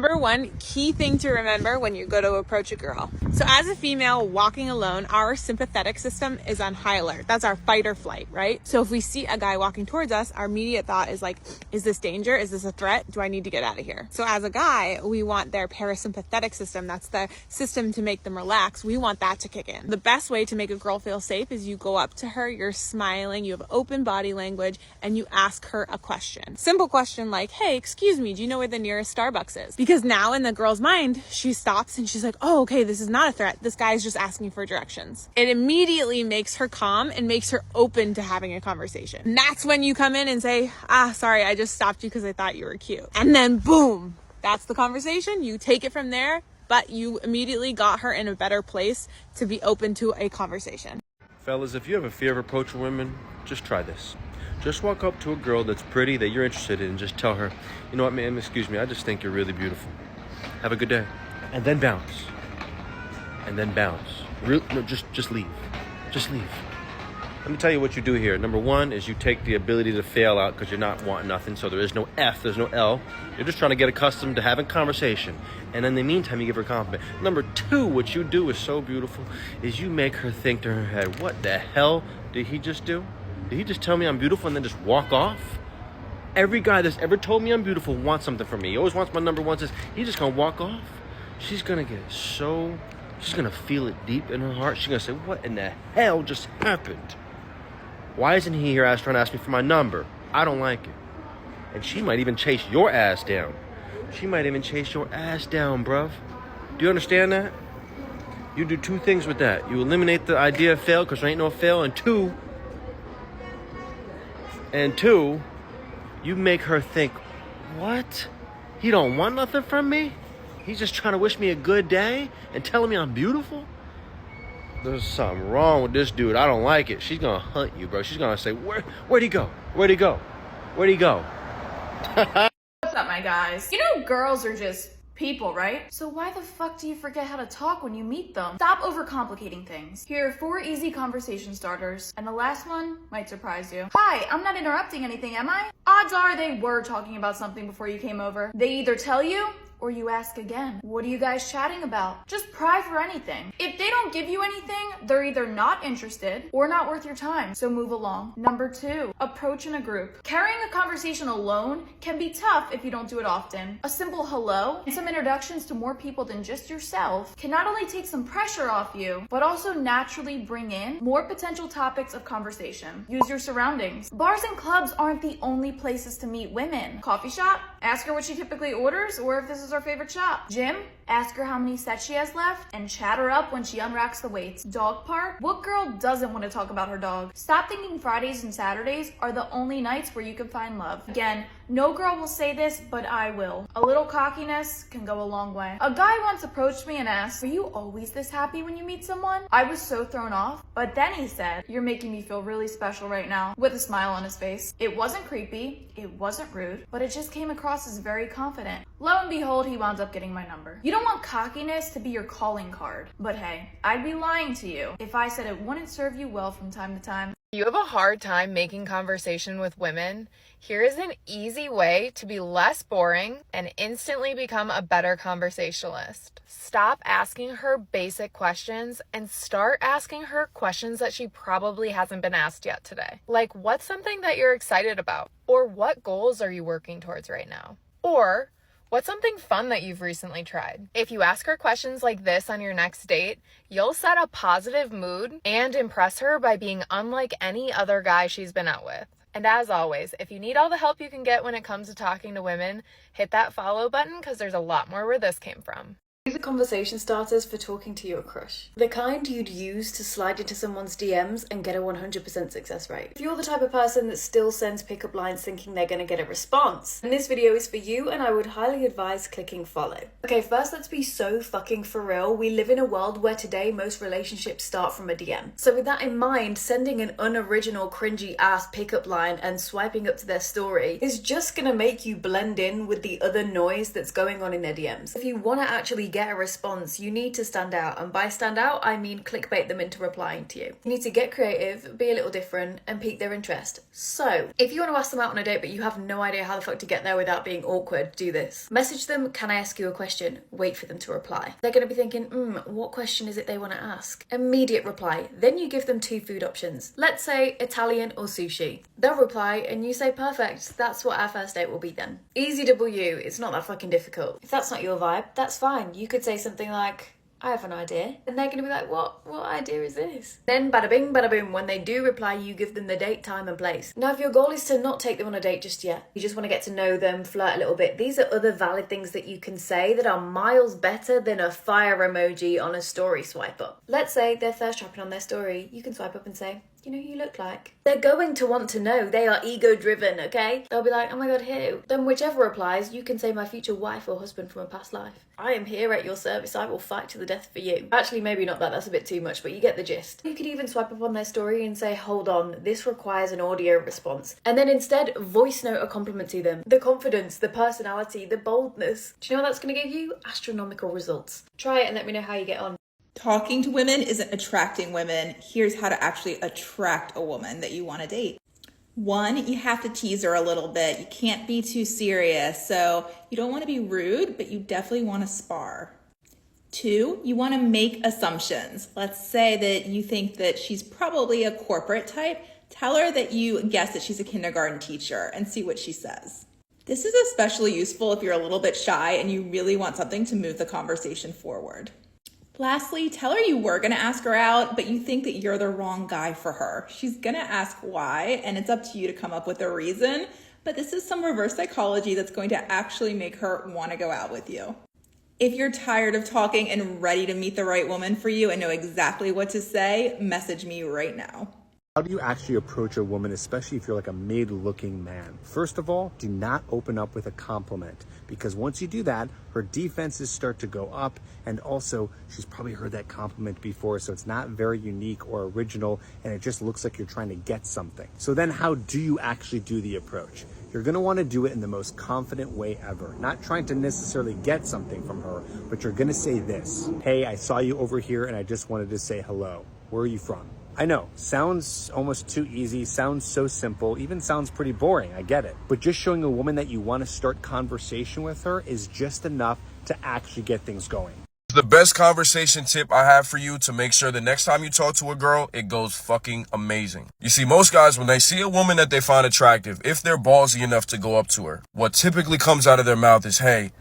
Number one key thing to remember when you go to approach a girl. So as a female walking alone, our sympathetic system is on high alert. That's our fight or flight, right? So if we see a guy walking towards us, our immediate thought is like, is this danger? Is this a threat? Do I need to get out of here? So as a guy, we want their parasympathetic system. That's the system to make them relax. We want that to kick in. The best way to make a girl feel safe is you go up to her, you're smiling, you have open body language, and you ask her a question. Simple question like, hey, excuse me, do you know where the nearest Starbucks is? Because now in the girl's mind, she stops and she's like, oh, okay, this is not a threat. This guy's just asking for directions. It immediately makes her calm and makes her open to having a conversation. And that's when you come in and say, sorry, I just stopped you because I thought you were cute. And then boom, that's the conversation. You take it from there, but you immediately got her in a better place to be open to a conversation. Fellas, if you have a fear of approaching women, just try this. Just walk up to a girl that's pretty, that you're interested in, and just tell her, you know what, ma'am, excuse me, I just think you're really beautiful. Have a good day. And then bounce. And then bounce. No, just leave. Just leave. Let me tell you what you do here. Number one is you take the ability to fail out because you're not wanting nothing, so there is no F, there's no L. You're just trying to get accustomed to having conversation. And in the meantime, you give her a compliment. Number two, what you do is so beautiful, is you make her think to her head, what the hell did he just do? Did he just tell me I'm beautiful and then just walk off? Every guy that's ever told me I'm beautiful wants something from me. He always wants my number one, says, he's just gonna walk off. She's gonna she's gonna feel it deep in her heart. She's gonna say, what in the hell just happened? Why isn't he here trying to ask me for my number? I don't like it. And she might even chase your ass down. She might even chase your ass down, bruv. Do you understand that? You do two things with that. You eliminate the idea of fail, because there ain't no fail, and two, you make her think, what? He don't want nothing from me? He's just trying to wish me a good day and telling me I'm beautiful? There's something wrong with this dude. I don't like it. She's gonna hunt you, bro. She's gonna say, where'd he go? Where'd he go? Where'd he go? What's up, my guys? You know girls are just people, right? So why the fuck do you forget how to talk when you meet them? Stop overcomplicating things. Here are 4 easy conversation starters, and the last one might surprise you. Hi, I'm not interrupting anything, am I? Odds are they were talking about something before you came over. They either tell you or you ask again. What are you guys chatting about? Just pry for anything. If they don't give you anything, they're either not interested or not worth your time, so move along. Number 2, approach in a group. Carrying a conversation alone can be tough if you don't do it often. A simple hello and some introductions to more people than just yourself can not only take some pressure off you, but also naturally bring in more potential topics of conversation. Use your surroundings. Bars and clubs aren't the only places to meet women. Coffee shop? Ask her what she typically orders or if this is her favorite shop. Gym? Ask her how many sets she has left and chat her up when she unracks the weights. Dog park? What girl doesn't want to talk about her dog? Stop thinking Fridays and Saturdays are the only nights where you can find love. Again, no girl will say this, but I will. A little cockiness can go a long way. A guy once approached me and asked, are you always this happy when you meet someone? I was so thrown off, but then he said, you're making me feel really special right now, with a smile on his face. It wasn't creepy, it wasn't rude, but it just came across as very confident. Lo and behold, he wound up getting my number. You don't want cockiness to be your calling card, but hey, I'd be lying to you if I said it wouldn't serve you well from time to time. You have a hard time making conversation with women? Here is an easy way to be less boring and instantly become a better conversationalist. Stop asking her basic questions and start asking her questions that she probably hasn't been asked yet today. Like, what's something that you're excited about? Or what goals are you working towards right now? Or what's something fun that you've recently tried? If you ask her questions like this on your next date, you'll set a positive mood and impress her by being unlike any other guy she's been out with. And as always, if you need all the help you can get when it comes to talking to women, hit that follow button because there's a lot more where this came from. These are conversation starters for talking to your crush. The kind you'd use to slide into someone's DMs and get a 100% success rate. If you're the type of person that still sends pickup lines thinking they're going to get a response, then this video is for you and I would highly advise clicking follow. Okay, first let's be so fucking for real. We live in a world where today most relationships start from a DM. So with that in mind, sending an unoriginal cringy ass pickup line and swiping up to their story is just going to make you blend in with the other noise that's going on in their DMs. If you want to actually get a response, you need to stand out. And by stand out, I mean clickbait them into replying to you. You need to get creative, be a little different, and pique their interest. So, if you want to ask them out on a date but you have no idea how the fuck to get there without being awkward, do this. Message them, can I ask you a question? Wait for them to reply. They're going to be thinking, what question is it they want to ask? Immediate reply. Then you give them 2 food options. Let's say Italian or sushi. They'll reply and you say, perfect, that's what our first date will be then. Easy W, it's not that fucking difficult. If that's not your vibe, that's fine. You could say something like, I have an idea. And they're going to be like, what idea is this? Then bada bing, bada boom, when they do reply, you give them the date, time and place. Now, if your goal is to not take them on a date just yet, you just want to get to know them, flirt a little bit, these are other valid things that you can say that are miles better than a fire emoji on a story swipe up. Let's say they're thirst trapping on their story. You can swipe up and say, you know who you look like? They're going to want to know. They are ego driven, okay? They'll be like, oh my god, who? Then whichever replies, you can say my future wife or husband from a past life. I am here at your service. I will fight to the death for you. Actually, maybe not that. That's a bit too much, but you get the gist. You could even swipe up on their story and say, hold on, this requires an audio response. And then instead, voice note a compliment to them. The confidence, the personality, the boldness. Do you know what that's going to give you? Astronomical results. Try it and let me know how you get on. Talking to women isn't attracting women. Here's how to actually attract a woman that you want to date. 1, you have to tease her a little bit. You can't be too serious. So you don't want to be rude, but you definitely want to spar. 2, you want to make assumptions. Let's say that you think that she's probably a corporate type. Tell her that you guess that she's a kindergarten teacher and see what she says. This is especially useful if you're a little bit shy and you really want something to move the conversation forward. Lastly, tell her you were going to ask her out, but you think that you're the wrong guy for her. She's going to ask why, and it's up to you to come up with a reason, but this is some reverse psychology that's going to actually make her want to go out with you. If you're tired of talking and ready to meet the right woman for you and know exactly what to say, message me right now. How do you actually approach a woman, especially if you're like a mid-looking man? First of all, do not open up with a compliment, because once you do that, her defenses start to go up, and also she's probably heard that compliment before, so it's not very unique or original, and it just looks like you're trying to get something. So then how do you actually do the approach? You're gonna wanna do it in the most confident way ever, not trying to necessarily get something from her, but you're gonna say this: hey, I saw you over here and I just wanted to say hello. Where are you from? I know, sounds almost too easy, sounds so simple, even sounds pretty boring, I get it. But just showing a woman that you want to start conversation with her is just enough to actually get things going. The best conversation tip I have for you to make sure the next time you talk to a girl, it goes fucking amazing. You see, most guys, when they see a woman that they find attractive, if they're ballsy enough to go up to her, what typically comes out of their mouth is, hey,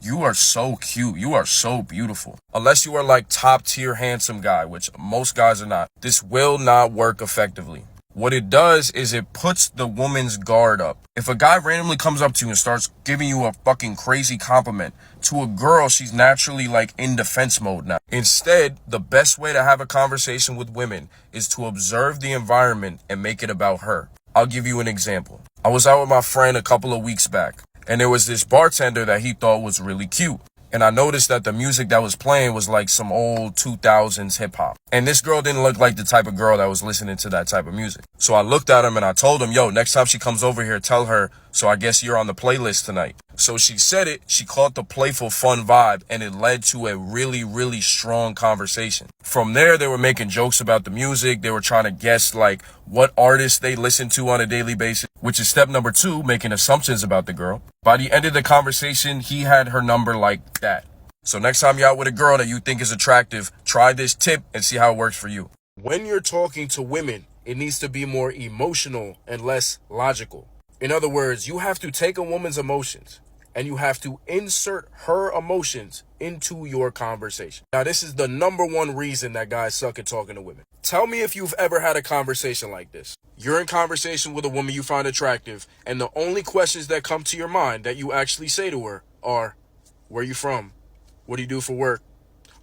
you are so cute. You are so beautiful. Unless you are like top tier handsome guy, which most guys are not. This will not work effectively. What it does is it puts the woman's guard up. If a guy randomly comes up to you and starts giving you a fucking crazy compliment, to a girl, she's naturally like in defense mode now. Instead, the best way to have a conversation with women is to observe the environment and make it about her. I'll give you an example. I was out with my friend a couple of weeks back, and there was this bartender that he thought was really cute. And I noticed that the music that was playing was like some old 2000s hip hop. And this girl didn't look like the type of girl that was listening to that type of music. So I looked at him and I told him, yo, next time she comes over here, tell her, so I guess you're on the playlist tonight. So she said it, she caught the playful, fun vibe, and it led to a really, really strong conversation. From there, they were making jokes about the music. They were trying to guess like what artists they listen to on a daily basis, which is step number 2, making assumptions about the girl. By the end of the conversation, he had her number like that. So next time you're out with a girl that you think is attractive, try this tip and see how it works for you. When you're talking to women, it needs to be more emotional and less logical. In other words, you have to take a woman's emotions and you have to insert her emotions into your conversation. Now, this is the number 1 reason that guys suck at talking to women. Tell me if you've ever had a conversation like this. You're in conversation with a woman you find attractive, and the only questions that come to your mind that you actually say to her are, where are you from? What do you do for work?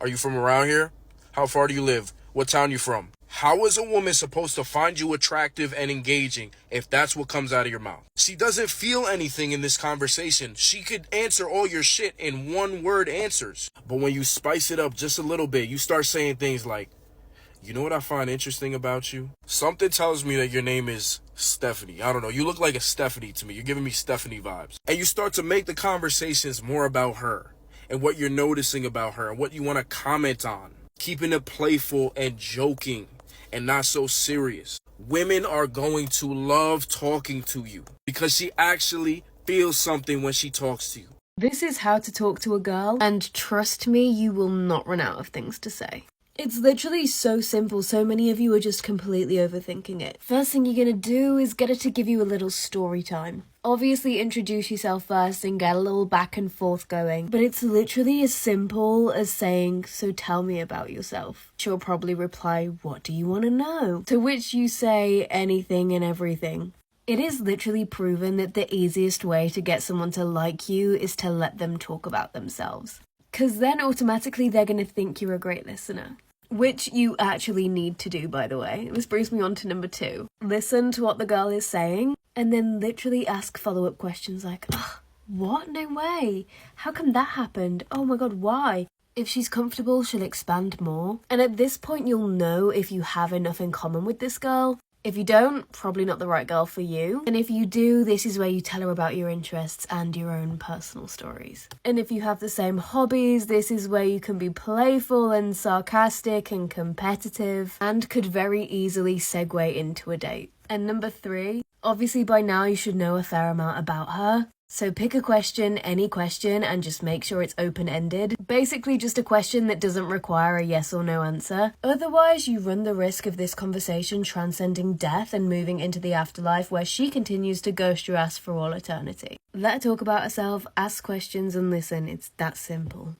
Are you from around here? How far do you live? What town you from? How is a woman supposed to find you attractive and engaging if that's what comes out of your mouth? She doesn't feel anything in this conversation. She could answer all your shit in 1-word answers. But when you spice it up just a little bit, you start saying things like, you know what I find interesting about you? Something tells me that your name is Stephanie. I don't know. You look like a Stephanie to me. You're giving me Stephanie vibes. And you start to make the conversations more about her. and what you're noticing about her and what you want to comment on. Keeping it playful and joking and not so serious. Women are going to love talking to you because she actually feels something when she talks to you. This is how to talk to a girl, and trust me, you will not run out of things to say. It's literally so simple, so many of you are just completely overthinking it. First thing you're gonna do is get her to give you a little story time. Obviously introduce yourself first and get a little back and forth going, but it's literally as simple as saying, so tell me about yourself. She'll probably reply, what do you want to know? To which you say anything and everything. It is literally proven that the easiest way to get someone to like you is to let them talk about themselves. 'Cause then automatically they're gonna think you're a great listener. Which you actually need to do, by the way. This brings me on to number 2. Listen to what the girl is saying, and then literally ask follow-up questions like, oh, what? No way. How come that happened? Oh my god, why? If she's comfortable, she'll expand more. And at this point, you'll know if you have enough in common with this girl. If you don't, probably not the right girl for you. And if you do, this is where you tell her about your interests and your own personal stories. And if you have the same hobbies, this is where you can be playful and sarcastic and competitive and could very easily segue into a date. And number 3, obviously by now you should know a fair amount about her. So pick a question, any question, and just make sure it's open-ended. Basically just a question that doesn't require a yes or no answer. Otherwise, you run the risk of this conversation transcending death and moving into the afterlife where she continues to ghost your ass for all eternity. Let her talk about herself, ask questions, and listen. It's that simple.